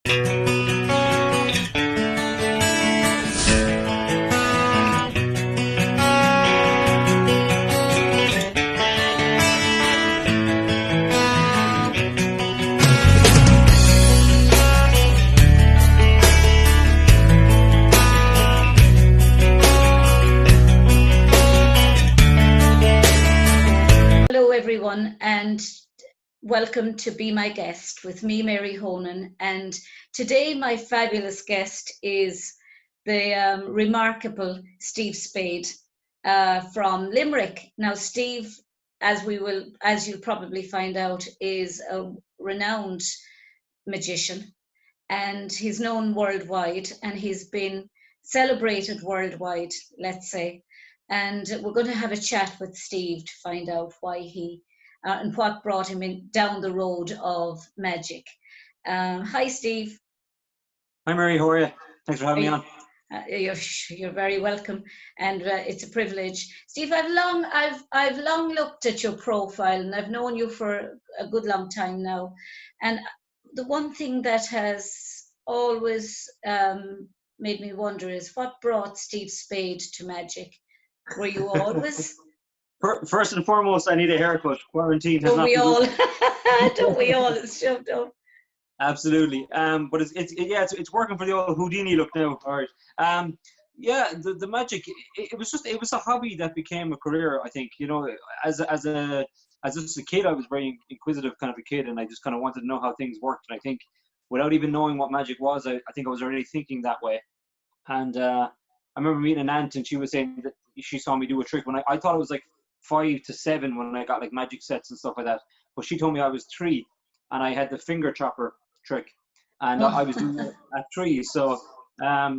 Hello everyone, and welcome to Be My Guest with me, Mary Honan. And today my fabulous guest is the remarkable Steve Spade from Limerick. Now Steve, as you'll probably find out, is a renowned magician, and he's known worldwide, and he's been celebrated worldwide, let's say. And we're going to have a chat with Steve to find out why he and what brought him in down the road of magic. Hi, Steve. Hi, Mary. How are you? Thanks for having me on. You're very welcome, and it's a privilege, Steve. I've long looked at your profile, and I've known you for a good long time now. And the one thing that has always made me wonder is what brought Steve Spade to magic. Were you always? First and foremost, I need a haircut. Quarantine has Don't not we been all? good. Don't we all? It's shoved up. Absolutely. But it's working for the old Houdini look now. All right. The magic. It was a hobby that became a career. I think, as just a kid, I was very inquisitive kind of a kid, and I just kind of wanted to know how things worked. And I think, without even knowing what magic was, I think I was already thinking that way. And I remember meeting an aunt, and she was saying that she saw me do a trick when I thought it was like 5 to 7 when I got like magic sets and stuff like that. But she told me I was 3, and I had the finger chopper trick, and I was doing it at 3. So I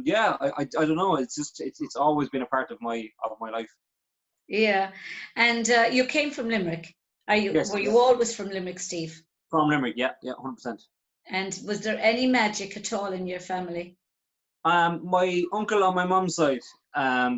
don't know. It's always been a part of my life. Yeah, and you came from Limerick. Yes. Were you always from Limerick, Steve? From Limerick, yeah, 100%. And was there any magic at all in your family? My uncle on my mum's side,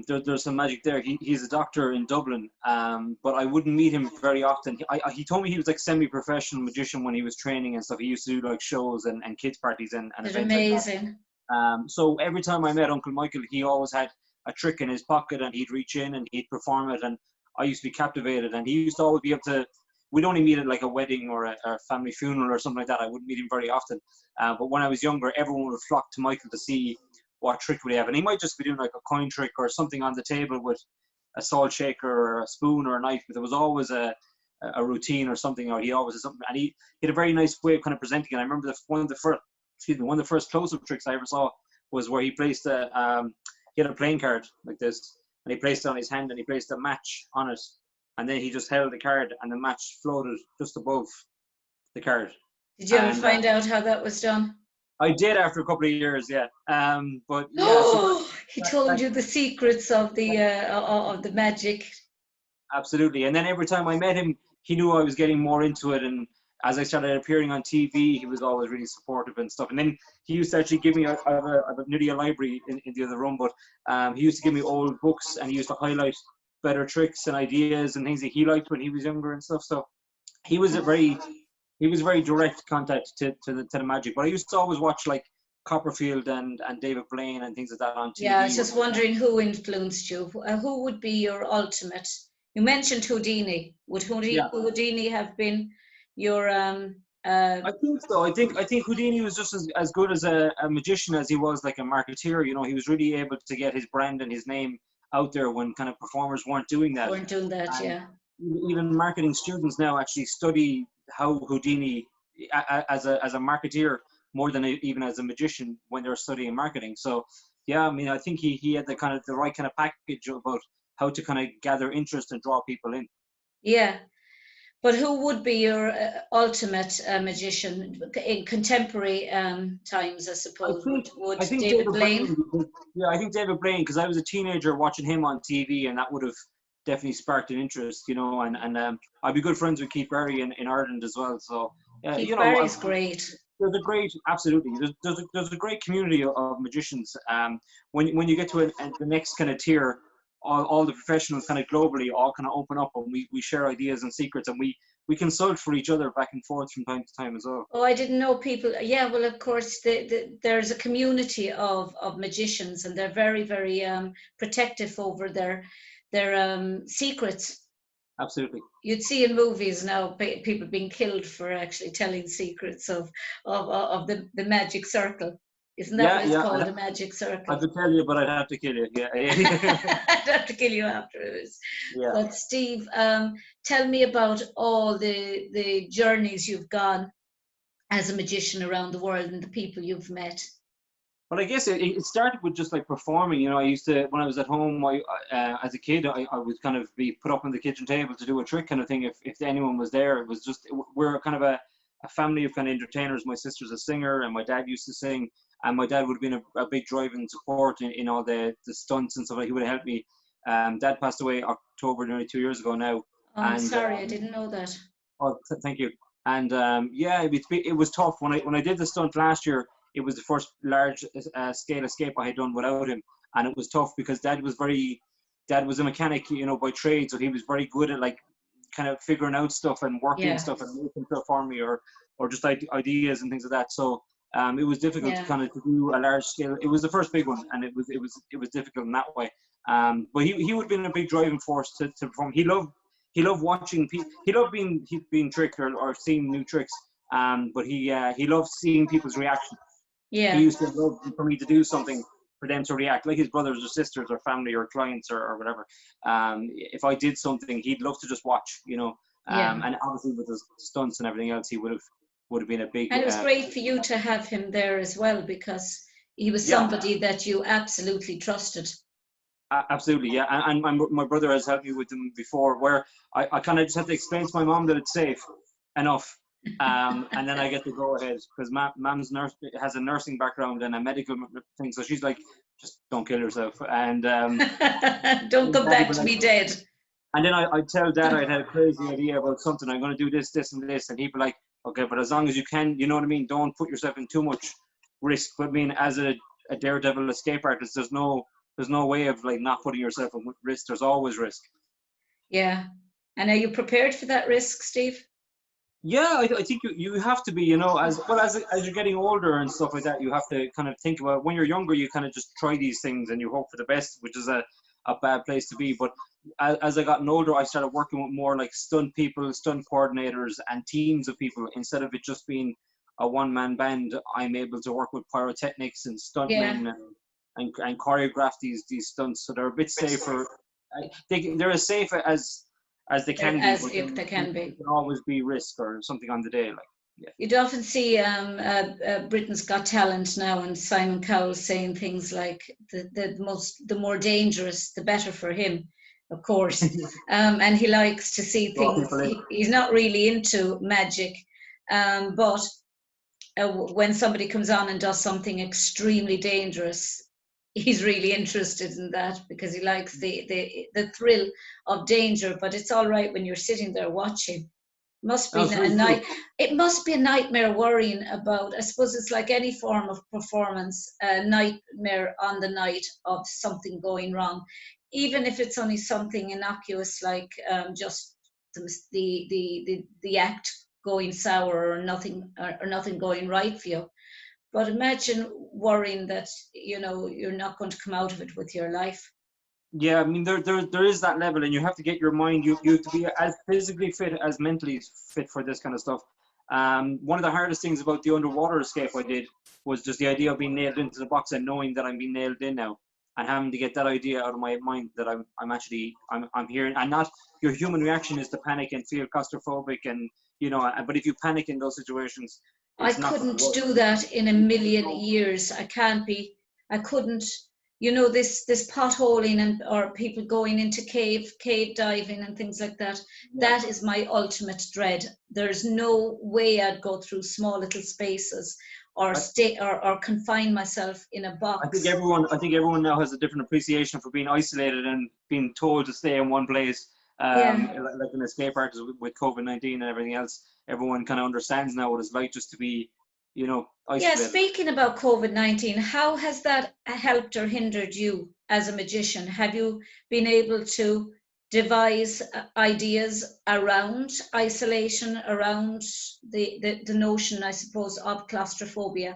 there's some magic there. He's a doctor in Dublin, but I wouldn't meet him very often. He told me he was like semi-professional magician when he was training and stuff. He used to do like shows and kids parties and That's events amazing. like that. So every time I met Uncle Michael, he always had a trick in his pocket, and he'd reach in and he'd perform it, and I used to be captivated. And he used to always be able to. We'd only meet at like a wedding or a family funeral or something like that. I wouldn't meet him very often. But when I was younger, everyone would flock to Michael to see what trick would he have. And he might just be doing like a coin trick or something on the table with a salt shaker or a spoon or a knife, but there was always a routine or something, or he always had something. And he had a very nice way of kind of presenting it. I remember one of the first close-up tricks I ever saw was where he placed he had a playing card like this, and he placed it on his hand, and he placed a match on it, and then he just held the card, and the match floated just above the card. Did you ever find out how that was done? I did after a couple of years, yeah. But yeah, he told you the secrets of the magic. Absolutely. And then every time I met him, he knew I was getting more into it. And as I started appearing on TV, he was always really supportive and stuff. And then he used to actually give me, I have nearly a library in the other room, but he used to give me old books, and he used to highlight better tricks and ideas and things that he liked when he was younger and stuff. So he was very direct contact to the magic. But I used to always watch like Copperfield and David Blaine and things like that on TV. Yeah, I was just wondering who influenced you. Who would be your ultimate? You mentioned Houdini. Would Houdini have been your? I think so. I think Houdini was just as good as a magician as he was like a marketeer. He was really able to get his brand and his name out there when kind of performers weren't doing that. Yeah. Even marketing students now actually study how Houdini, as a marketeer, more than even as a magician when they're studying marketing. So yeah, I mean, I think he had the right kind of package about how to kind of gather interest and draw people in. Yeah, but who would be your ultimate magician in contemporary times? I suppose would David Blaine. Yeah, I think David Blaine, because I was a teenager watching him on TV, and that would have definitely sparked an interest, and I'd be good friends with Keith Barry in Ireland as well. So Keith Barry's great. There's a great community of magicians. When you get to the next kind of tier, all the professionals kind of globally all kind of open up, and we share ideas and secrets, and we consult for each other back and forth from time to time as well. Oh, I didn't know people. Yeah, well, of course, there's a community of magicians, and they're very, very protective over their secrets. Absolutely. You'd see in movies now people being killed for actually telling secrets of the magic circle. Isn't that what it's called, the magic circle? I could tell you, but I'd have to kill you. Yeah. I'd have to kill you afterwards. Yeah. But Steve, tell me about all the journeys you've gone as a magician around the world and the people you've met. But I guess it started with just like performing. You know, I used to, when I was at home, as a kid, I would kind of be put up on the kitchen table to do a trick kind of thing. If anyone was there, it was just, we're kind of a family of kind of entertainers. My sister's a singer, and my dad used to sing, and my dad would have been a big driving support in all the stunts and stuff. Like, he would have helped me. Dad passed away October, nearly 2 years ago now. Oh, I'm sorry, I didn't know that. Oh, thank you. And yeah, it was tough when I did the stunt last year. It was the first large scale escape I had done without him, and it was tough because Dad was a mechanic, you know, by trade, so he was very good at like kind of figuring out stuff and working stuff and making stuff for me, or just ideas and things like that. So it was difficult to kind of do a large scale. It was the first big one, and it was difficult in that way. But he would have been a big driving force to perform. He loved watching people. He loved being tricked or seeing new tricks. But he loved seeing people's reaction. Yeah. He used to love for me to do something for them to react, like his brothers or sisters or family or clients or whatever. If I did something, he'd love to just watch, you know. And obviously with his stunts and everything else, he would have been a big. And it was great for you to have him there as well, because he was somebody that you absolutely trusted. Absolutely, yeah. And my brother has helped me with them before, where I kind of just have to explain to my mom that it's safe enough. And then I get to go ahead, because Mom's has a nursing background and a medical thing, so she's like, just don't kill yourself, and don't come back to me dead. And then I'd tell Dad I'd had a crazy idea about something. I'm going to do this, and this, and he'd be like, okay, but as long as you can, you know what I mean, don't put yourself in too much risk. But I mean, as a daredevil escape artist, there's no way of like not putting yourself at risk. There's always risk. Yeah. And are you prepared for that risk, Steve? Yeah, I think you have to be, you know, as you're getting older and stuff like that, you have to kind of think about, when you're younger, you kind of just try these things and you hope for the best, which is a bad place to be. But as I gotten older, I started working with more like stunt people, stunt coordinators and teams of people. Instead of it just being a one-man band, I'm able to work with pyrotechnics and stuntmen and choreograph these stunts, so they're a bit safer. They're as safe as they can be. As if they can be. There can always be risk or something on the day. Like, yeah. You'd often see Britain's Got Talent now, and Simon Cowell saying things like the more dangerous, the better for him, of course. And he likes to see things. He's not really into magic, but when somebody comes on and does something extremely dangerous, he's really interested in that, because he likes the thrill of danger. But it's all right when you're sitting there watching. It must be a nightmare worrying about. I suppose it's like any form of performance, a nightmare on the night of something going wrong, even if it's only something innocuous like just the act going sour or nothing going right for you. But imagine worrying that, you know, you're not going to come out of it with your life. Yeah, I mean, there is that level, and you have to get your mind, you have to be as physically fit as mentally fit for this kind of stuff. One of the hardest things about the underwater escape I did was just the idea of being nailed into the box and knowing that I'm being nailed in now, and having to get that idea out of my mind that I'm here. And not, your human reaction is to panic and feel claustrophobic, and, you know, but if you panic in those situations, I couldn't do that in a million years. I couldn't, you know, this potholing or people going into cave diving and things like that. Yeah. That is my ultimate dread. There's no way I'd go through small little spaces or stay or confine myself in a box. I think everyone now has a different appreciation for being isolated and being told to stay in one place. Like an escape artist with COVID-19 and everything else, everyone kind of understands now what it's like just to be, you know, isolated. Yeah, speaking about COVID-19, how has that helped or hindered you as a magician? Have you been able to devise ideas around isolation, around the notion, I suppose, of claustrophobia?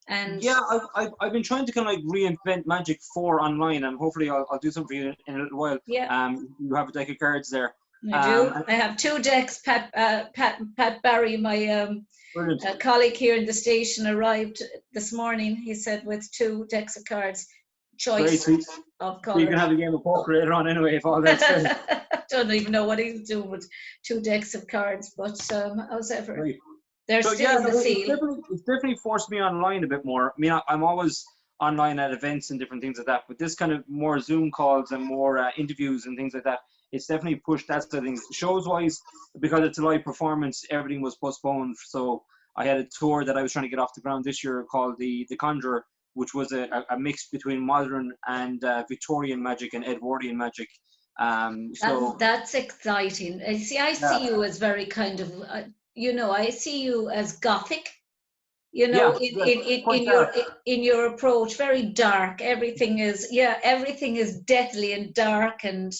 And Yeah, I've been trying to kind of like reinvent magic for online, and hopefully I'll do something for you in a little while. yeah, You have a deck of cards there. I do. And I have 2 decks. Pat Barry, my brilliant. colleague here in the station, arrived this morning. He said with 2 decks of cards, Great. choice So of you can colour. have a game of poker later on anyway, if all that's said. I don't even know what he's doing with 2 decks of cards, but how's ever. Right. They're So still yeah, in the no, seal. it's definitely forced me online a bit more. I mean, I'm always online at events and different things like that, but this kind of more Zoom calls and more interviews and things like that, it's definitely pushed that sort of things. Shows wise, because it's a live performance, everything was postponed. So I had a tour that I was trying to get off the ground this year called the Conjurer, which was a mix between modern and Victorian magic and Edwardian magic. So That's exciting. See, I yeah, see you as very kind of, I see you as Gothic. yeah, In quite dark. in your approach, very dark. Everything is deathly and dark, and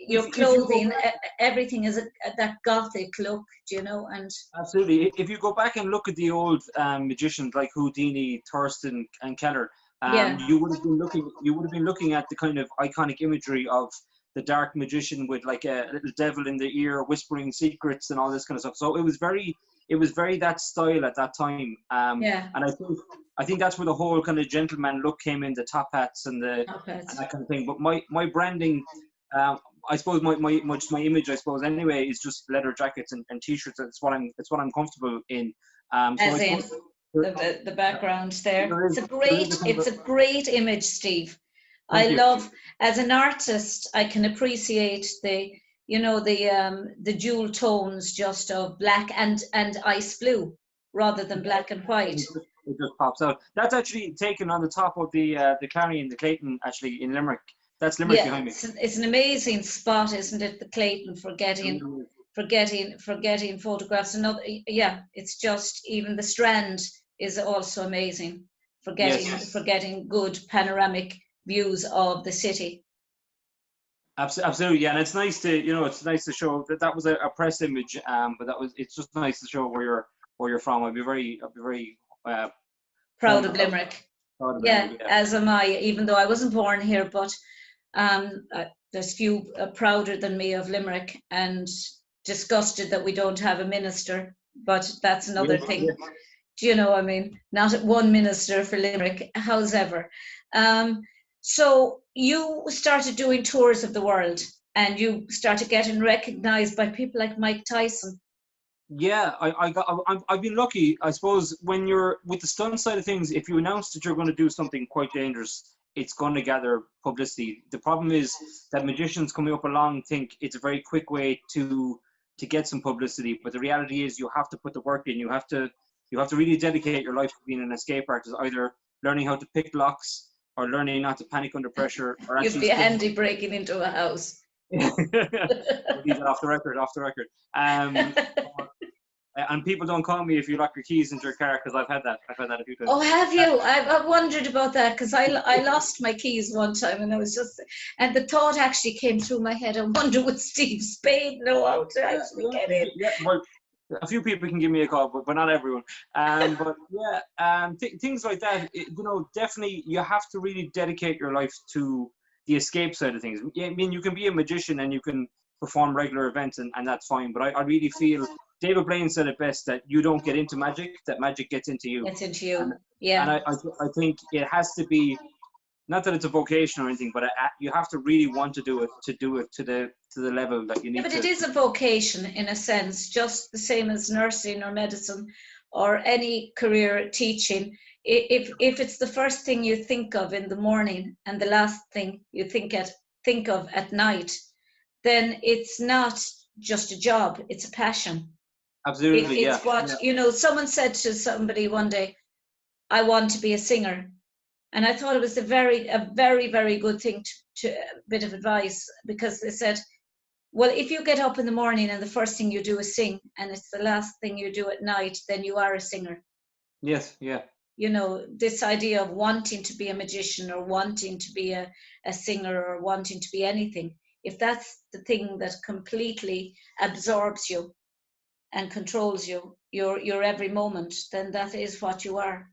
your If you go clothing, everything is that Gothic look, and Absolutely. If you go back and look at the old magicians like Houdini, Thurston, and Keller, yeah, you would have been looking at the kind of iconic imagery of the dark magician with like a little devil in the ear, whispering secrets and all this kind of stuff. So it was very that style at that time. yeah, And I think that's where the whole kind of gentleman look came in, the top hats and okay. and that kind of thing. But my branding. I suppose my image, I suppose anyway, is just leather jackets and t-shirts. It's what I'm comfortable in. So As I in suppose the background there. there is a kind It's of a great image, Steve. I thank you. love, as an artist, I can appreciate the dual tones just of black and ice blue rather than black and white. It just pops out. That's actually taken on the top of the Clarion, the Clayton, actually in Limerick. That's Limerick Yeah, behind me. it's an amazing spot, isn't it, the Clayton, for getting photographs. Another, yeah, it's just, even the Strand is also amazing for Yes. getting good panoramic views of the city. Absolutely, yeah, and it's nice to show that was a press image, but it's just nice to show where you're from. I'd be very Proud fond of of Limerick. proud of Yeah, Limerick, yeah. as am I, even though I wasn't born here, but there's few prouder than me of Limerick, and disgusted that we don't have a minister, but that's another Yes, thing. yes. Do you know, I mean, not one minister for Limerick, however. So you started doing tours of the world, and you started getting recognized by people like Mike Tyson. Yeah, I've been lucky, I suppose. When you're with the stunt side of things, if you announce that you're going to do something quite dangerous, it's going to gather publicity. The problem is that magicians coming up along think it's a very quick way to get some publicity, but the reality is you have to put the work in. You have to really dedicate your life to being an escape artist, either learning how to pick locks or learning not to panic under pressure, or You'd actually be handy breaking into a house. We'll leave that off the record. And people don't call me if you lock your keys into your car, because I've had that a few times. Oh, have you? I've wondered about that, because I lost my keys one time, and the thought actually came through my head, I wonder would Steve Spade know how to actually get in? Yeah, well, a few people can give me a call, but not everyone. But yeah, things like that. Definitely you have to really dedicate your life to the escape side of things. I mean, you can be a magician and you can perform regular events, and that's fine. But I really feel David Blaine said it best, that you don't get into magic, that magic gets into you. Gets into you, and, yeah. And I think it has to be, not that it's a vocation or anything, but you have to really want to do it to the level that you need. Yeah, but it is a vocation in a sense, just the same as nursing or medicine or any career, teaching. If it's the first thing you think of in the morning and the last thing you think of at night, then it's not just a job, it's a passion. Absolutely, it's what someone said to somebody one day, I want to be a singer. And I thought it was a very, very good thing, a bit of advice, because they said, well, if you get up in the morning and the first thing you do is sing, and it's the last thing you do at night, then you are a singer. Yes, yeah. you know, this idea of wanting to be a magician or wanting to be a singer or wanting to be anything, if that's the thing that completely absorbs you and controls you, your every moment, then that is what you are.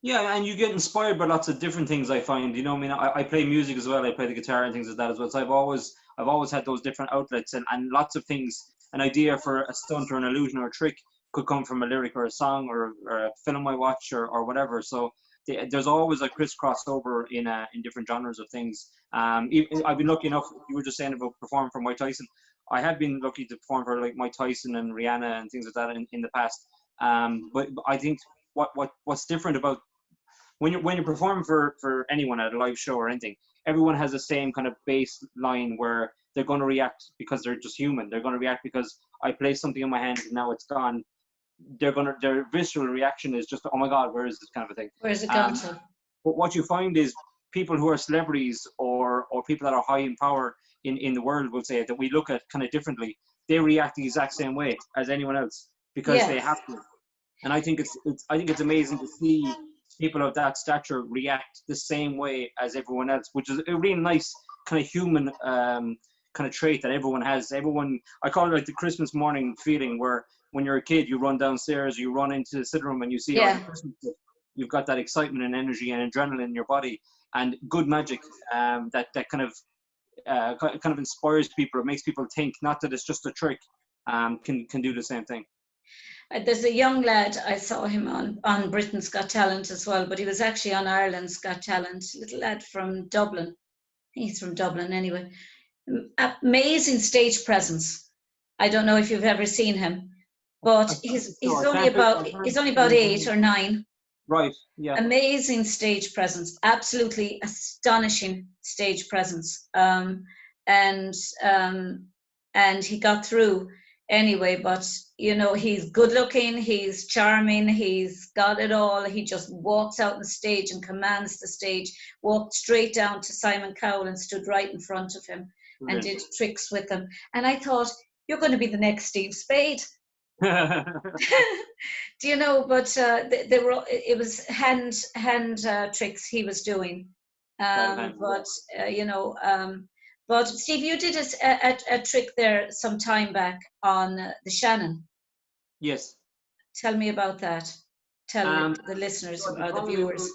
Yeah, and you get inspired by lots of different things. I find, you know, I mean, I play music as well. I play the guitar and things like that as well. So I've always had those different outlets, and lots of things. An idea for a stunt or an illusion or a trick could come from a lyric or a song or a film I watch or whatever. So there's always a crisscross over in different genres of things. I've been lucky enough. You were just saying about performing for Mike Tyson. I have been lucky to perform for like Mike Tyson and Rihanna and things like that in the past. But I think what's different about when you're performing for anyone at a live show or anything, everyone has the same kind of baseline where they're going to react because they're just human. They're going to react because I place something in my hand and now it's gone. Their visceral reaction is just, oh my God, where is this, kind of a thing. Where's it gone to? But what you find is people who are celebrities or people that are high in power in the world will say that we look at kind of differently. They react the exact same way as anyone else because they have to. And I think it's amazing to see people of that stature react the same way as everyone else, which is a really nice kind of human kind of trait that everyone has. I call it like the Christmas morning feeling, where when you're a kid, you run downstairs, you run into the sitting room and you see all the Christmas stuff. You've got that excitement and energy and adrenaline in your body, and good magic that kind of inspires people. It makes people think, not that it's just a trick, can do the same thing. There's a young lad, I saw him on Britain's Got Talent as well, but he was actually on Ireland's Got Talent. Little lad from Dublin. He's from Dublin anyway. Amazing stage presence. I don't know if you've ever seen him, but he's only about 8 or 9. Right. Yeah. Amazing stage presence. Absolutely astonishing stage presence. And he got through anyway, but you know, he's good looking, he's charming, he's got it all. He just walks out on the stage and commands the stage, walked straight down to Simon Cowell and stood right in front of him and did tricks with him. And I thought, you're going to be the next Steve Spade. Do you know, but it was hand tricks he was doing. But Steve, you did a trick there some time back on the Shannon. Yes. Tell me about that. Tell the listeners or the viewers.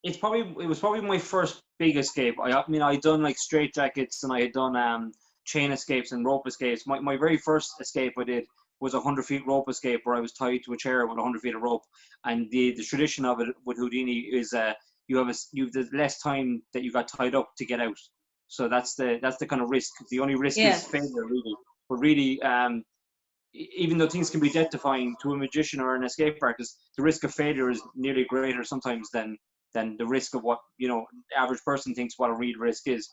It was probably my first big escape. I mean, I'd done like straight jackets and I had done chain escapes and rope escapes. My very first escape I did was a 100-feet rope escape where I was tied to a chair with 100 feet of rope. And the tradition of it with Houdini is you have the less time that you got tied up to get out. So that's the kind of risk. The only risk is failure, really. But really, even though things can be death-defying to a magician or an escape artist, the risk of failure is nearly greater sometimes than the risk of what, you know, the average person thinks what a real risk is.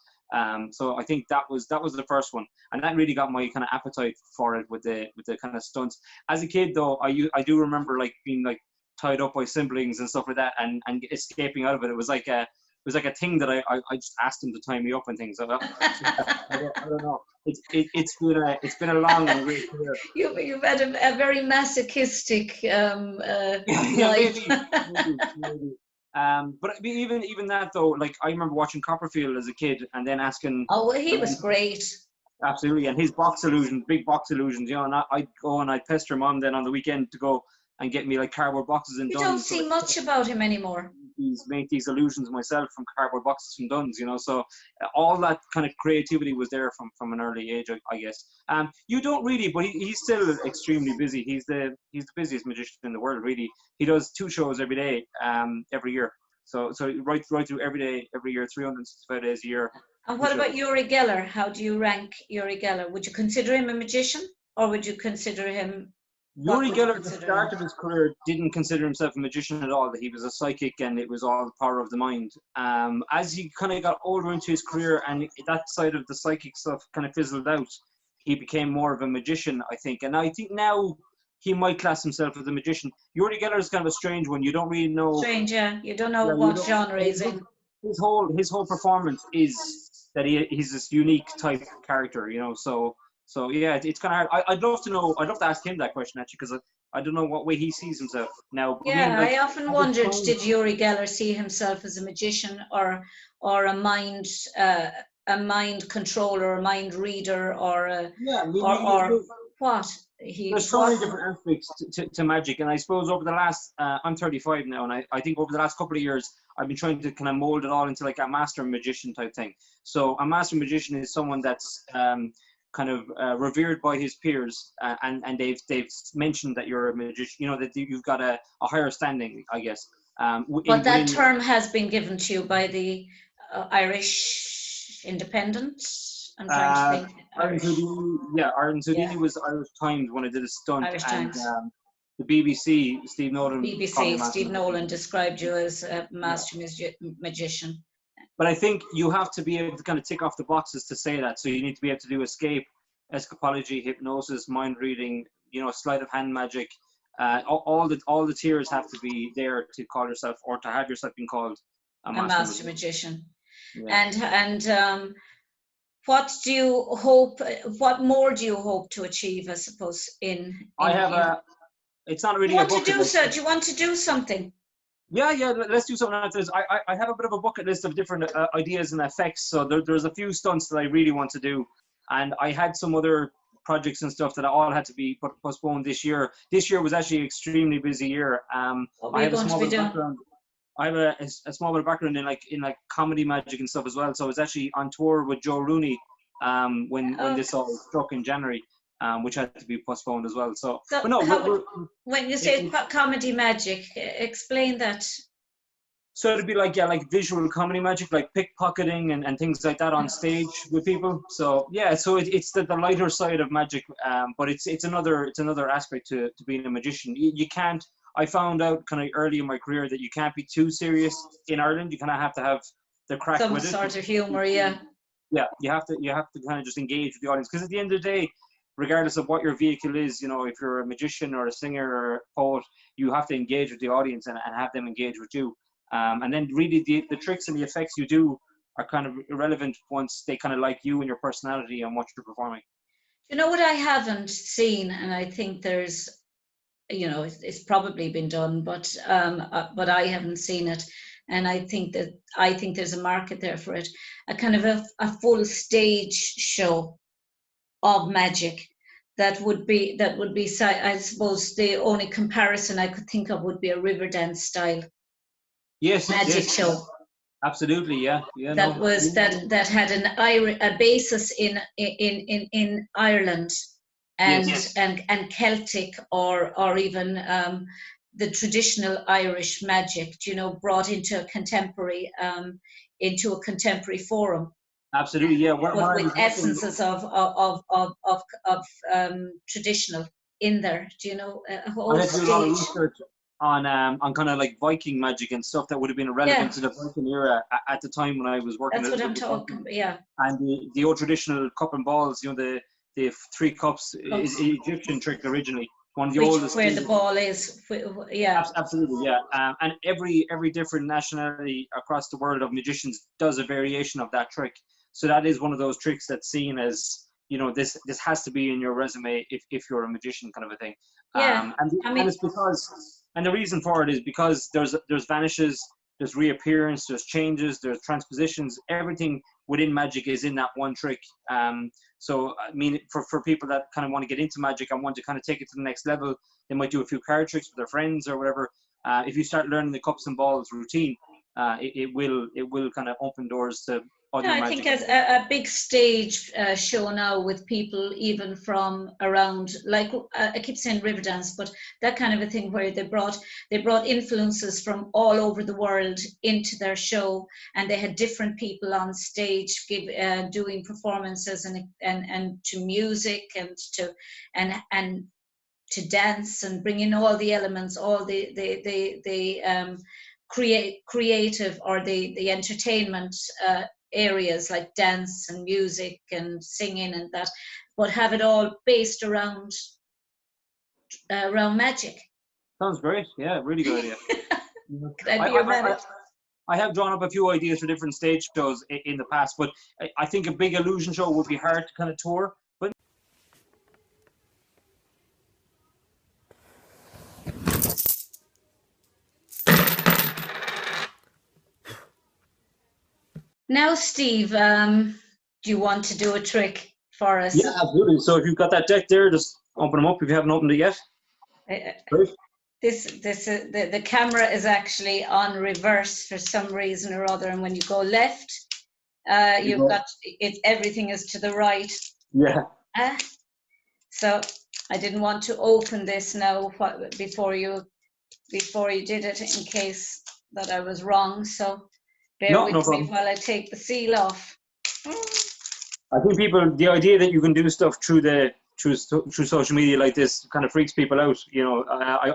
So I think that was the first one, and that really got my kind of appetite for it with the kind of stunts. As a kid, though, I do remember like being like tied up by siblings and stuff like that, and escaping out of it. It was like a thing that I just asked them to tie me up and things. I don't know. It's been a long and great career. You've had a very masochistic life. Maybe. But even that though, like I remember watching Copperfield as a kid and then asking. Oh, well, he was great. Absolutely, and his big box illusions, you know, and I'd go and I'd pester Mom then on the weekend to go and get me like cardboard boxes and You Duns. don't see much about him anymore. Make these illusions myself from cardboard boxes from Duns, you know. So all that kind of creativity was there from an early age, I guess. You don't really, but he's still extremely busy. He's the busiest magician in the world, really. He does 2 shows every day, every year. So right through every day, every year, 365 days a year. And what about Uri Geller? How do you rank Uri Geller? Would you consider him a magician, or would you consider him? Uri Geller, at the start of his career, didn't consider himself a magician at all. That he was a psychic and it was all the power of the mind. As he kind of got older into his career and that side of the psychic stuff kind of fizzled out, he became more of a magician, I think. And I think now he might class himself as a magician. Uri Geller is kind of a strange one. You don't really know. Strange, yeah. You don't know what genre he's in. His whole performance is that he's this unique type character, you know. So yeah, it's kind of hard. I'd love to know. I'd love to ask him that question actually, because I don't know what way he sees himself now. I mean, Yeah, like, I often at the wondered, time, did Uri Geller see himself as a magician or uh, a mind controller, a mind reader, or yeah, I mean, or what he there's so what? many different aspects to magic, and I suppose over the last I'm 35 now, and I think over the last couple of years I've been trying to kind of mold it all into like a master magician type thing. So a master magician is someone that's kind of revered by his peers, and they've mentioned that you're a magician, you know, that you've got a higher standing, I guess. But that Within term has been given to you by the Irish Independent. I'm trying to think. Ireland Irish, Houdini, yeah, Ireland yeah, Houdini was Irish Times when I did a stunt, Irish and Times. the BBC, Steve Nolan called me BBC, a master Steve Nolan magician. described you as a Yeah. master magician. But I think you have to be able to kind of tick off the boxes to say that. So you need to be able to do escape, escapology, hypnosis, mind reading, you know, sleight of hand magic. All the tiers have to be there to call yourself, or to have yourself being called a A master master magician. magician. Yeah. And what do you hope? What more do you hope to achieve? I suppose I in have you. it's not You really a want to bucket do list. so? Do you want to do something? Yeah, let's do something after this. I have a bit of a bucket list of different ideas and effects. So there's a few stunts that I really want to do. And I had some other projects and stuff that all had to be postponed this year. This year was actually an extremely busy year. What were I you have a going to small be bit of doing? background. I have a small bit of background in like comedy magic and stuff as well. So I was actually on tour with Joe Rooney when this all struck in January, which had to be postponed as well. So, So but no, how, when you say it, comedy magic, explain that. so it'd be like, yeah, like visual comedy magic, like pickpocketing and things like that on stage with people. So yeah, so it's the lighter side of magic, but it's another aspect to being a magician. You can't. I found out kind of early in my career that you can't be too serious in Ireland. You kind of have to have the crack Some with it. sort of humor, yeah. Yeah, you have to kind of just engage with the audience, because at the end of the day, regardless of what your vehicle is, you know, if you're a magician or a singer or a poet, you have to engage with the audience and have them engage with you. And then really the tricks and the effects you do are kind of irrelevant once they kind of like you and your personality and what you're performing. You know what I haven't seen, and I think there's, you know, it's probably been done, but I haven't seen it, and I think there's a market there for it. A kind of a full stage show of magic I suppose the only comparison I could think of would be a Riverdance style Yes, magic yes, show absolutely, yeah, that no, was that had a basis in Ireland and yes, and Celtic or even the traditional Irish magic, you know, brought into a contemporary forum, absolutely, yeah. When but I with was working, essences of traditional in there. Do you know, a I whole had to do a lot of stage? research on kind of like Viking magic and stuff that would have been relevant Yeah, to the Viking era at the time when I was working that's what I'm with talking Vikings. about. Yeah, And the old traditional cup and balls, you know, the three cups is cups, an Egyptian trick originally, one of the which oldest where the things. ball is. Yeah, Absolutely, yeah. And every different nationality across the world of magicians does a variation of that trick. So that is one of those tricks that's seen as, you know, this has to be in your resume if you're a magician, kind of a thing. yeah. I And mean, it's because, and the reason for it is because there's vanishes, there's reappearance, there's changes, there's transpositions. Everything within magic is in that one trick. So I mean, for people that kind of want to get into magic and want to kind of take it to the next level, they might do a few card tricks with their friends or whatever. If you start learning the cups and balls routine, it will kind of open doors to yeah, other I think magic. as a big stage show now with people even from around, like I keep saying Riverdance, but that kind of a thing where they brought influences from all over the world into their show, and they had different people on stage doing performances and to music and to dance and bring in all the elements, all the creative or the entertainment areas like dance and music and singing and that, but have it all based around magic. Sounds great. Yeah, really good idea. Could I I, be your I, I, manager? I have drawn up a few ideas for different stage shows in the past, but I think a big illusion show would be hard to kind of tour. But Now, Steve, do you want to do a trick for us? Yeah, absolutely. So if you've got that deck there, just open them up if you haven't opened it yet. Uh, Right. the camera is actually on reverse for some reason or other, and when you go left, You you've go. got it. Everything is to the right. Yeah. So I didn't want to open this now before you did it, in case that I was wrong. So bear No, no with me problem. while I take the seal off. I think the idea that you can do stuff through social media like this kind of freaks people out. You know,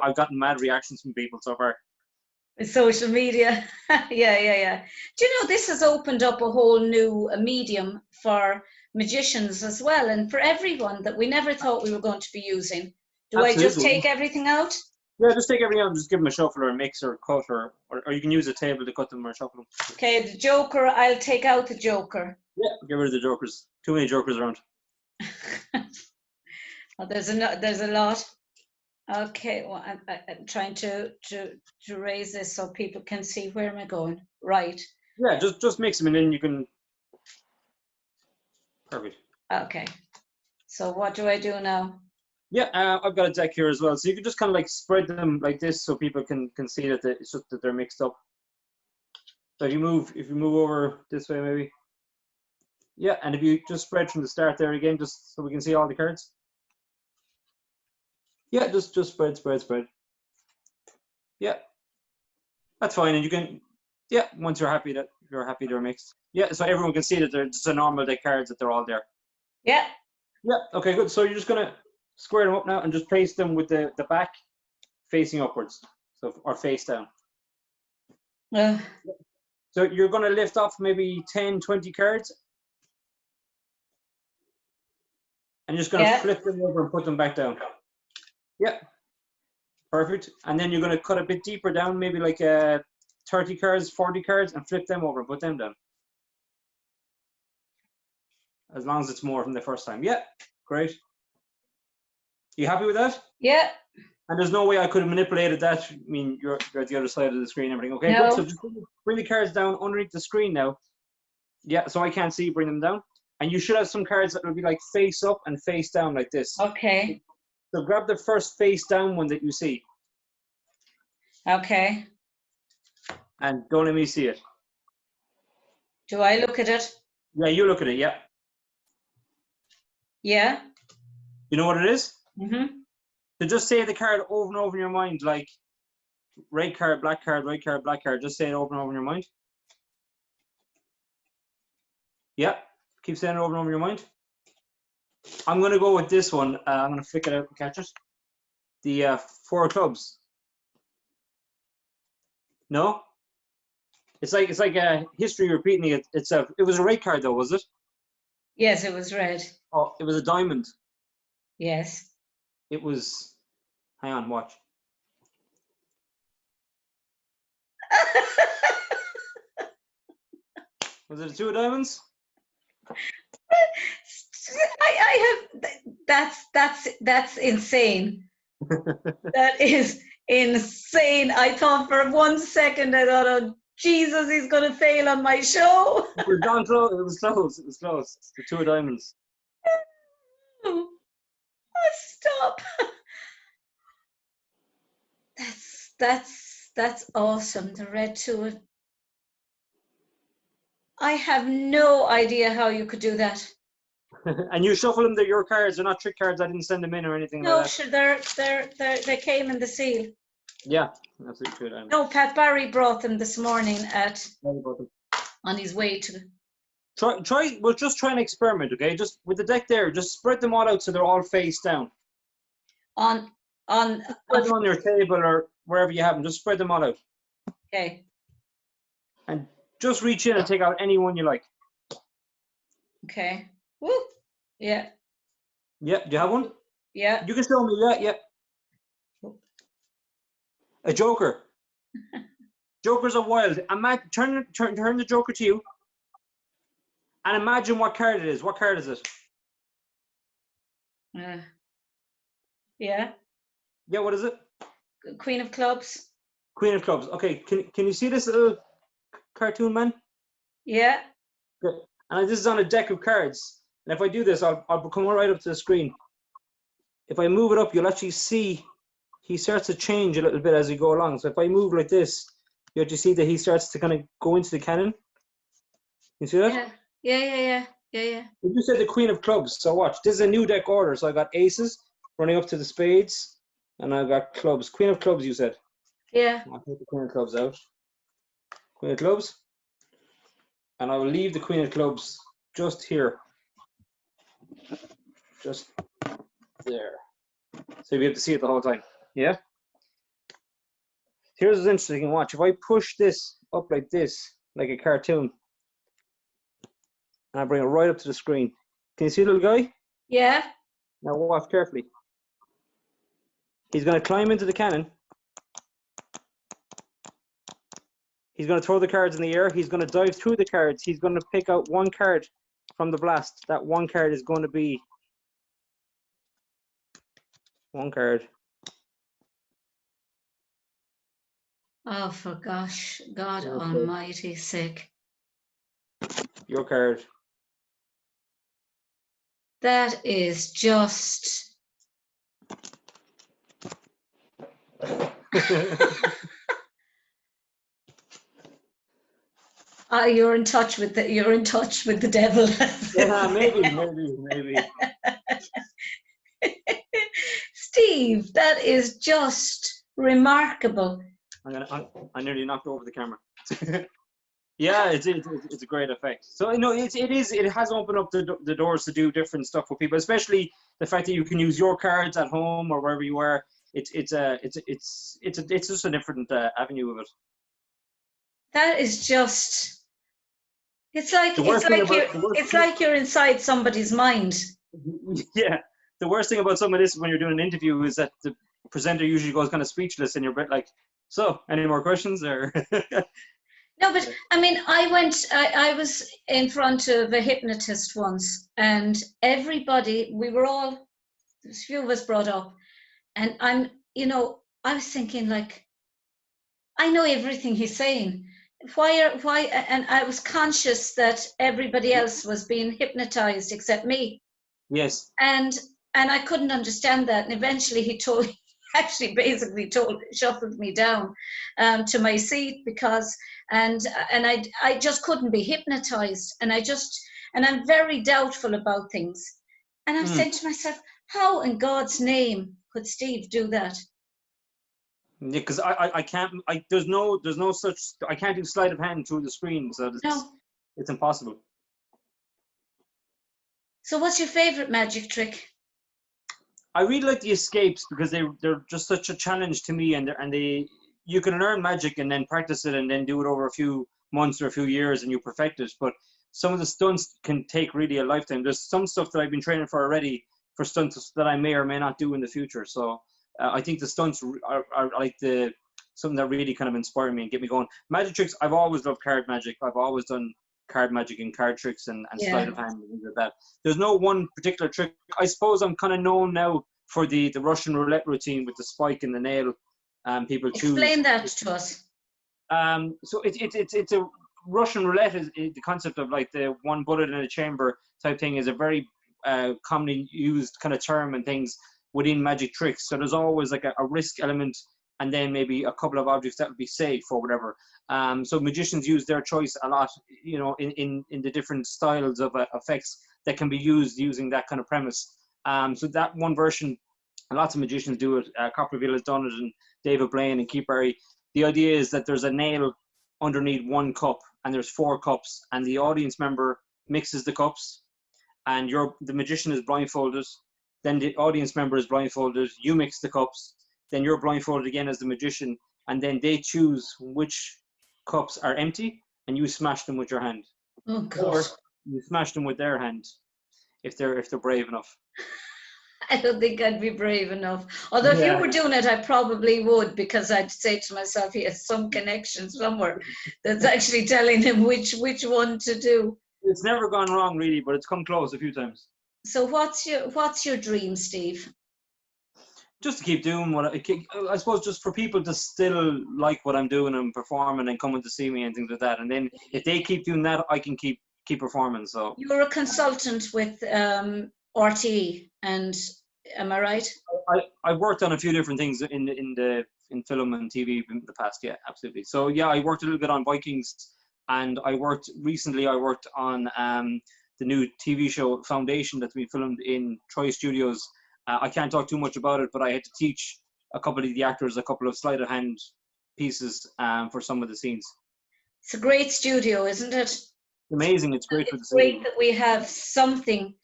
I've gotten mad reactions from people so far. Social media. Yeah. Do you know, this has opened up a whole new medium for magicians as well, and for everyone that we never thought we were going to be using. Do I just Absolutely. take everything out? Yeah, just take everything out and just give them a shuffle or a mix or a cut or you can use a table to cut them or shuffle them. Okay, the joker, I'll take out the joker. Yeah, get rid of the jokers. Too many jokers around. Oh, there's a lot. Okay, well, I'm trying to raise this so people can see where am I going. Right. Yeah, just mix them and then you can. Perfect. Okay. So what do I do now? Yeah, I've got a deck here as well, so you can just kind of like spread them like this so people can see that it's just that they're mixed up. So if you move over this way maybe. Yeah, and if you just spread from the start there again, just so we can see all the cards. Yeah, just spread. Yeah, that's fine, and you can. Yeah, once you're happy they're mixed. Yeah, so everyone can see that they're just a normal deck cards that they're all there. Yeah. Yeah. Okay, good. So you're just gonna square them up now and just place them with the back facing upwards, so or face down. So you're going to lift off maybe 10, 20 cards. And you're just going to flip them over and put them back down. Yeah. Perfect. And then you're going to cut a bit deeper down, maybe like 30 cards, 40 cards, and flip them over and put them down. As long as it's more from the first time. Yeah. Great. You happy with that? Yeah. And there's no way I could have manipulated that. I mean, you're at the other side of the screen and everything. Okay, No. good. So just bring the cards down underneath the screen now. Yeah, so I can't see, bring them down. And you should have some cards that will be like face up and face down like this. Okay. So grab the first face down one that you see. Okay. And don't let me see it. Do I look at it? Yeah, you look at it, yeah. Yeah. You know what it is? Mm-hmm. So just say the card over and over in your mind, like red card, black card, red card, black card. Just say it over and over in your mind. Yeah, keep saying it over and over in your mind. I'm going to go with this one. I'm going to flick it out and catch it. The 4 of clubs. No? It's like history repeating itself. It was a red card though, was it? Yes, it was red. Oh, it was a diamond. Yes. It was. Hang on, watch. Was it a 2 of diamonds? I have. That's insane. That is insane. I thought for 1 second, I thought, oh Jesus, he's going to fail on my show. It was gone close. It was close. It was close. The 2 of diamonds. Oh, stop. That's awesome. The red 2. I have no idea how you could do that. And you shuffle them. They're your cards. They're not trick cards. I didn't send them in or anything No, like that. sure, they came in the seal. Yeah, that's the 2 of diamonds. No, Pat Barry brought them this morning on his way to. We'll just try an experiment, okay? Just with the deck there, just spread them all out so they're all face down. On Spread them on your table or wherever you have them. Just spread them all out. Okay. And just reach in and take out any one you like. Okay. Woo. Yeah. Yeah. Do you have one? Yeah. You can show me. Yeah. A joker. Jokers are wild. Turn the joker to you. And imagine what card it is. What card is it? Yeah. Yeah, what is it? Queen of clubs. Queen of clubs. Okay, can you see this little cartoon man? Yeah. Good. And this is on a deck of cards. And if I do this, I'll come right up to the screen. If I move it up, you'll actually see he starts to change a little bit as we go along. So if I move like this, you actually see that he starts to kind of go into the cannon. You see that? Yeah. We just said the Queen of Clubs. So watch. This is a new deck order. So I got aces running up to the spades, and I got clubs. Queen of Clubs, you said. Yeah. I'll take the Queen of Clubs out. Queen of Clubs. And I will leave the Queen of Clubs just here. Just there. So you'll be able to see it the whole time. Yeah? Here's what's interesting. Watch. If I push this up like this, like a cartoon, and I bring it right up to the screen. Can you see the little guy? Yeah. Now watch carefully. He's going to climb into the cannon. He's going to throw the cards in the air. He's going to dive through the cards. He's going to pick out one card from the blast. That one card is going to be one card. Oh, for gosh, God Almighty's sake. Your card. That is just... you're in touch with the devil. Yeah, maybe. Steve, that is just remarkable. I nearly knocked over the camera. Yeah, it's a great effect. So it has opened up the doors to do different stuff for people, especially the fact that you can use your cards at home or wherever you are. It's just a different avenue of it. That is just... It's like you're inside somebody's mind. Yeah. The worst thing about some of this when you're doing an interview is that the presenter usually goes kind of speechless and you're a bit like, so, any more questions? Or No, but I mean, I was in front of a hypnotist once, and everybody, there's a few of us brought up, and I was thinking, like, I know everything he's saying. Why? And I was conscious that everybody else was being hypnotized except me. Yes. And I couldn't understand that. And eventually he shuffled me down to my seat because, and I just couldn't be hypnotized. And I'm very doubtful about things. And I'm saying to myself, how in God's name could Steve do that? Yeah, because I can't. There's no such. I can't do sleight of hand through the screen, so it's impossible. So, what's your favorite magic trick? I really like the escapes because they're just such a challenge to me, and you can learn magic and then practice it and then do it over a few months or a few years and you perfect it. But some of the stunts can take really a lifetime. There's some stuff that I've been training for already for stunts that I may or may not do in the future. So. I think the stunts are like something that really kind of inspire me and get me going. Magic tricks, I've always loved card magic. I've always done card magic and card tricks and sleight of hand and things like that. There's no one particular trick. I suppose I'm kind of known now for the Russian roulette routine with the spike and the nail. People choose. Explain that to us. So it's a Russian roulette is the concept of like the one bullet in a chamber type thing is a very commonly used kind of term and things within magic tricks. So there's always like a risk element and then maybe a couple of objects that would be safe or whatever. So magicians use their choice a lot, in the different styles of effects that can be used using that kind of premise. So that one version, lots of magicians do it. Copperfield has done it, and David Blaine and Keith Barry. The idea is that there's a nail underneath one cup and there's 4 cups and the audience member mixes the cups and the magician is blindfolded. Then the audience member is blindfolded, you mix the cups, then you're blindfolded again as the magician, and then they choose which cups are empty, and you smash them with your hand. Oh, God. Or you smash them with their hand, if they're brave enough. I don't think I'd be brave enough. Although if you were doing it, I probably would, because I'd say to myself, he has some connection somewhere that's actually telling him which one to do. It's never gone wrong, really, but it's come close a few times. So what's your dream, Steve? Just to keep doing I suppose, just for people to still like what I'm doing and performing and coming to see me and things like that. And then if they keep doing that, I can keep keep performing. So You were a consultant with RTE, and am I right? I've worked on a few different things in film and TV in the past. Yeah, absolutely. So yeah, I worked a little bit on Vikings, and I worked on the new TV show Foundation that's been filmed in Troy Studios. I can't talk too much about it, but I had to teach a couple of the actors a couple of sleight of hand pieces for some of the scenes. It's a great studio, isn't it? Amazing. It's great for the It's great city. that we have something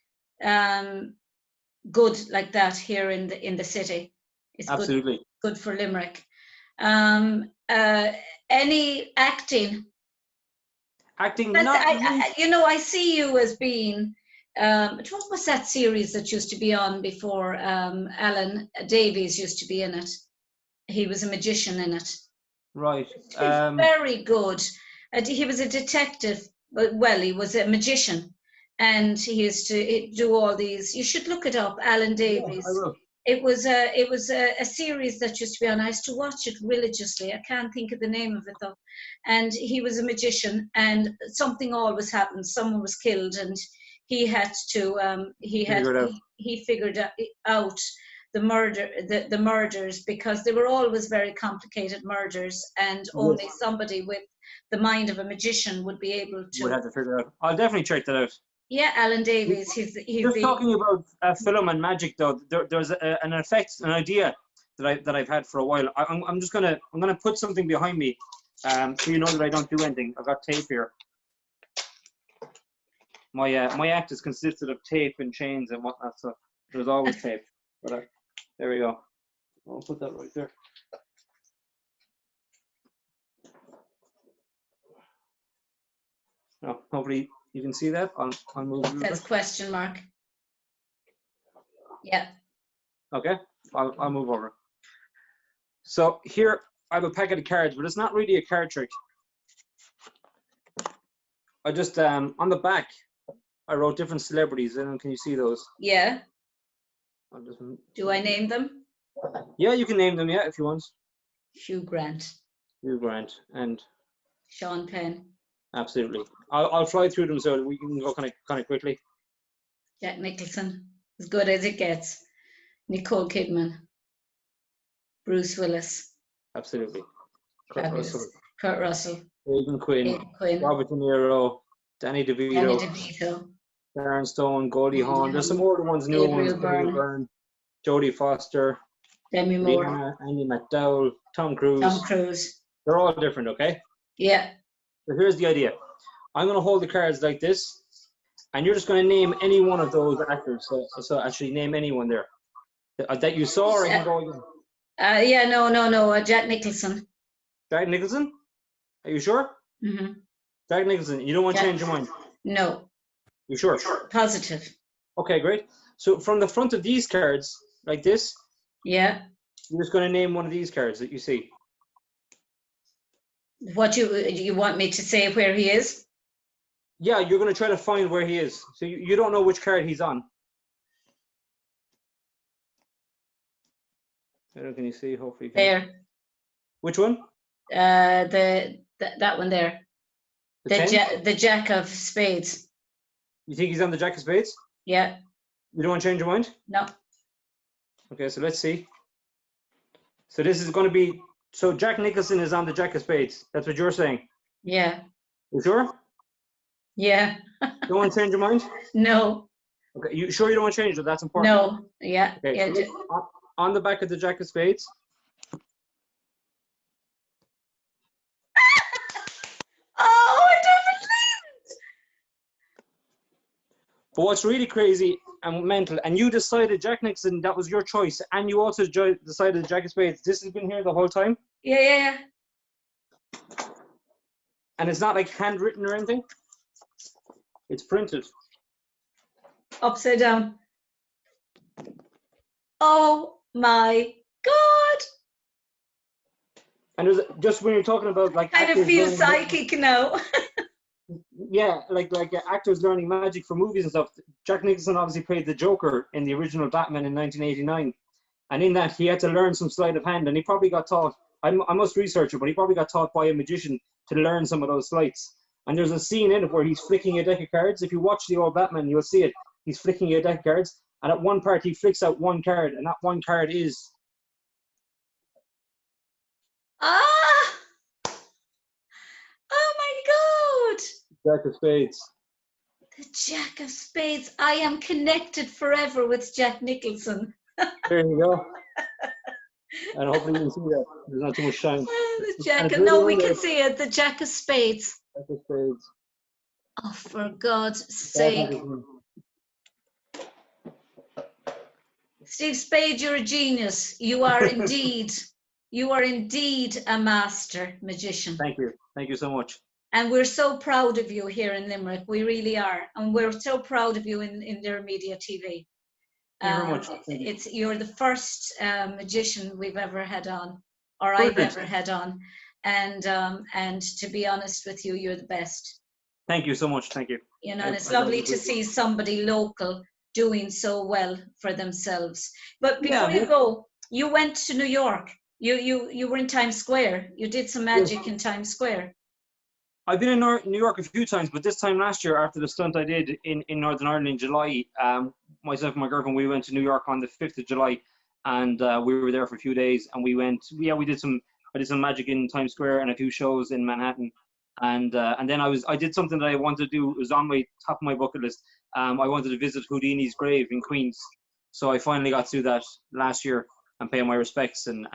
good like that here in the city. It's Absolutely. good for Limerick. Any acting? Acting, But not I see you as being. What was that series that used to be on before? Alan Davies used to be in it. He was a magician in it. right. He's very good. He was a detective. Well, he was a magician, and he used to do all these. You should look it up, Alan Davies. Yeah, I will. It was a series that used to be on. I used to watch it religiously. I can't think of the name of it though. And he was a magician, and something always happened. Someone was killed, and he had to. He figured out the murders, because they were always very complicated murders, and only somebody with the mind of a magician would be able to. Would have to figure out. I'll definitely check that out. Yeah, Alan Davies. He's Just talking about film and magic, though. There's an idea that I've had for a while. I'm gonna put something behind me, so you know that I don't do anything. I've got tape here. My act is consisted of tape and chains and whatnot, so there's always tape. But there we go. I'll put that right there. No, hopefully you can see that. I'll move. That's question mark. Yeah. Okay, I'll move over. So here I have a packet of cards, but it's not really a card trick. I just on the back I wrote different celebrities, and can you see those? Yeah. I'll just... Do I name them? Yeah, you can name them. Yeah, if you want. Hugh Grant. Hugh Grant and Sean Penn. Absolutely. I'll fly through them so we can go kind of quickly. Jack Nicholson, as good as it gets. Nicole Kidman. Bruce Willis. Absolutely. Kurt Russell. Aidan Quinn. Robert De Niro. Danny DeVito. Darren Stone. Goldie Hawn. There's some older ones, newer ones. Gabriel Byrne. Jodie Foster. Demi Moore. Rihanna, Andy McDowell. Tom Cruise. They're all different, okay? Yeah. So here's the idea. I'm going to hold the cards like this, and you're just going to name any one of those actors. So actually name anyone there that you saw, or I can go again. Yeah, no. Jack Nicholson. Jack Nicholson? Are you sure? Mm-hmm. Jack Nicholson. You don't want to change your mind? No. You sure? Positive. Okay, great. So from the front of these cards, like this. Yeah. You're just going to name one of these cards that you see. What you want me to say where he is? Yeah, you're going to try to find where he is. So you don't know which card he's on. Can you see? Hopefully you can. There. Which one? That one there. The Jack of Spades. You think he's on the Jack of Spades? Yeah. You don't want to change your mind? No. Okay, so let's see. So this is going to be... So Jack Nicholson is on the Jack of Spades. That's what you're saying? Yeah. You sure? Yeah. Don't want to change your mind? No. Okay, you sure you don't want to change it? That's important. No. Yeah. Okay. Yeah. So on the back of the Jack of Spades. Oh, I don't believe it! But what's really crazy and mental, and you decided Jack Nicholson, that was your choice, and you also decided Jack of Spades. This has been here the whole time? Yeah. And it's not like handwritten or anything? It's printed. Upside down. Oh my God! And there's just when you're talking about like... I kind of feel psychic now. Yeah, like actors learning magic for movies and stuff. Jack Nicholson obviously played the Joker in the original Batman in 1989. And in that, he had to learn some sleight of hand, and he probably got taught, I must research it, but he probably got taught by a magician to learn some of those sleights. And there's a scene in it where he's flicking a deck of cards. If you watch the old Batman, you'll see it. He's flicking a deck of cards, and at one part he flicks out one card, and that one card is Ah! Oh my God! Jack of Spades. The Jack of Spades. I am connected forever with Jack Nicholson. There you go. And hopefully you can see that. There's not too much shine. The Jack. No, we can see it. The Jack of Spades. Jack of Spades. Oh, for God's sake. Steve Spade, you're a genius. You are indeed a master magician. Thank you. Thank you so much. And we're so proud of you here in Limerick. We really are. And we're so proud of you in their media TV. Thank you very much. You're the first magician we've ever had on, or I've ever had on. And to be honest with you, you're the best. Thank you so much. Thank you. You know, and it's lovely to see somebody local doing so well for themselves. But before you go, you went to New York. You were in Times Square. You did some magic in Times Square. I've been in New York a few times, but this time last year, after the stunt I did in Northern Ireland in July, myself and my girlfriend, we went to New York on the 5th of July, and we were there for a few days, and I did some magic in Times Square and a few shows in Manhattan, and then I did something that I wanted to do. It was on my top of my bucket list. I wanted to visit Houdini's grave in Queens, so I finally got to do that last year and pay my respects and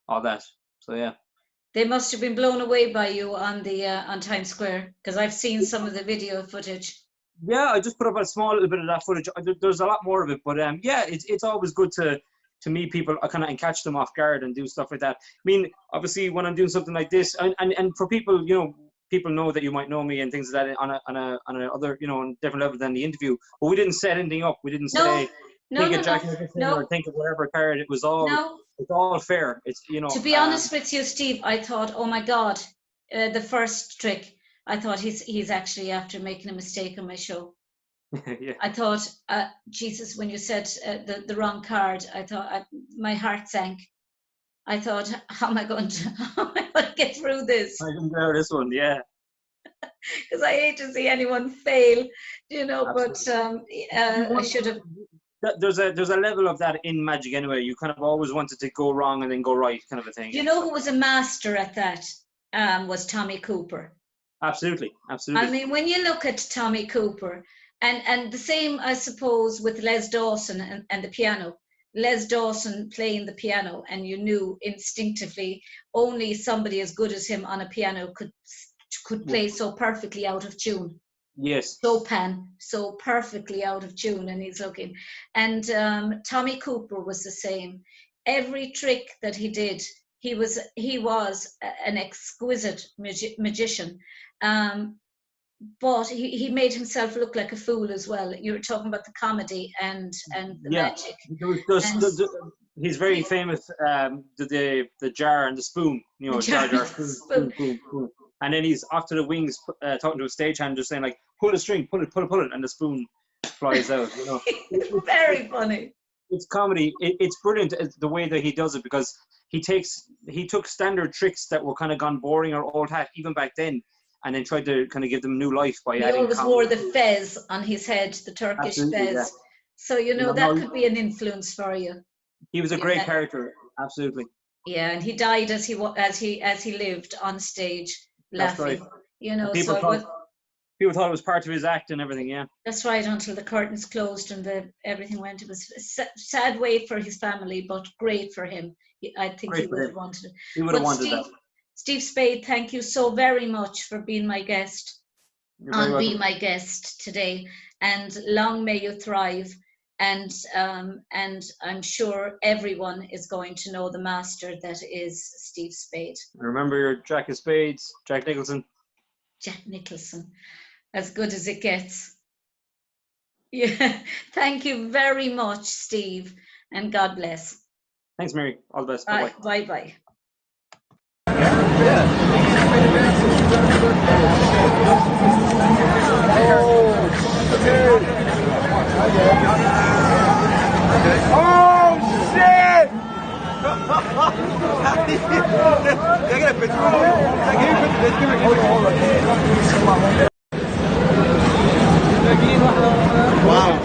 all that. So yeah. They must have been blown away by you on Times Square, because I've seen some of the video footage. Yeah, I just put up a small little bit of that footage. There's a lot more of it, but yeah, it's always good to meet people, kind of, and catch them off guard and do stuff like that. I mean, obviously, when I'm doing something like this, and for people, you know, people know that you might know me and things like that on a other, you know, on a different level than the interview. But we didn't set anything up. We didn't say think of Jack Nicholson or think of whatever card. It was all. It's all fair. It's, you know. To be honest with you, Steve, I thought, oh my God, the first trick, I thought he's actually after making a mistake on my show. Yeah. I thought, Jesus, when you said the wrong card, I thought my heart sank. I thought, how am I going to get through this? I can bear this one, yeah. Because I hate to see anyone fail, you know. Absolutely. But I should have. There's a level of that in magic anyway. You kind of always wanted to go wrong and then go right, kind of a thing. You know who was a master at that? Was Tommy Cooper. Absolutely. I mean, when you look at Tommy Cooper, and the same, I suppose, with Les Dawson and the piano. Les Dawson playing the piano, and you knew instinctively only somebody as good as him on a piano could play so perfectly out of tune. Yes. So perfectly out of tune, and he's looking. And Tommy Cooper was the same. Every trick that he did, he was an exquisite magician. But he made himself look like a fool as well. You were talking about the comedy and the magic. He's very famous. The jar and the spoon. You know, jar spoon. And then he's off to the wings, talking to a stagehand, just saying like, "Pull the string, pull it," and the spoon flies out. You know, very funny. It's comedy. It's brilliant the way that he does it, because he took standard tricks that were kind of gone boring or old hat even back then, and then tried to kind of give them new life by adding. He always wore the fez on his head, the Turkish fez. Yeah. So you know that could be an influence for you. He was a great character, absolutely. Yeah, and he died as he lived on stage. Laughing, that's right. You know, people thought it was part of his act and everything. Yeah, that's right. Until the curtains closed and everything went. It was a sad way for his family, but great for him. I think he would have wanted it. He would have wanted that. Steve Spade, thank you so very much for being my guest Be My Guest today, and long may you thrive. And I'm sure everyone is going to know the master that is Steve Spade. Remember your Jack of Spades, Jack Nicholson. Jack Nicholson, as good as it gets. Yeah, thank you very much, Steve, and God bless. Thanks, Mary. All the best. Bye. Bye. Oh shit! Wow.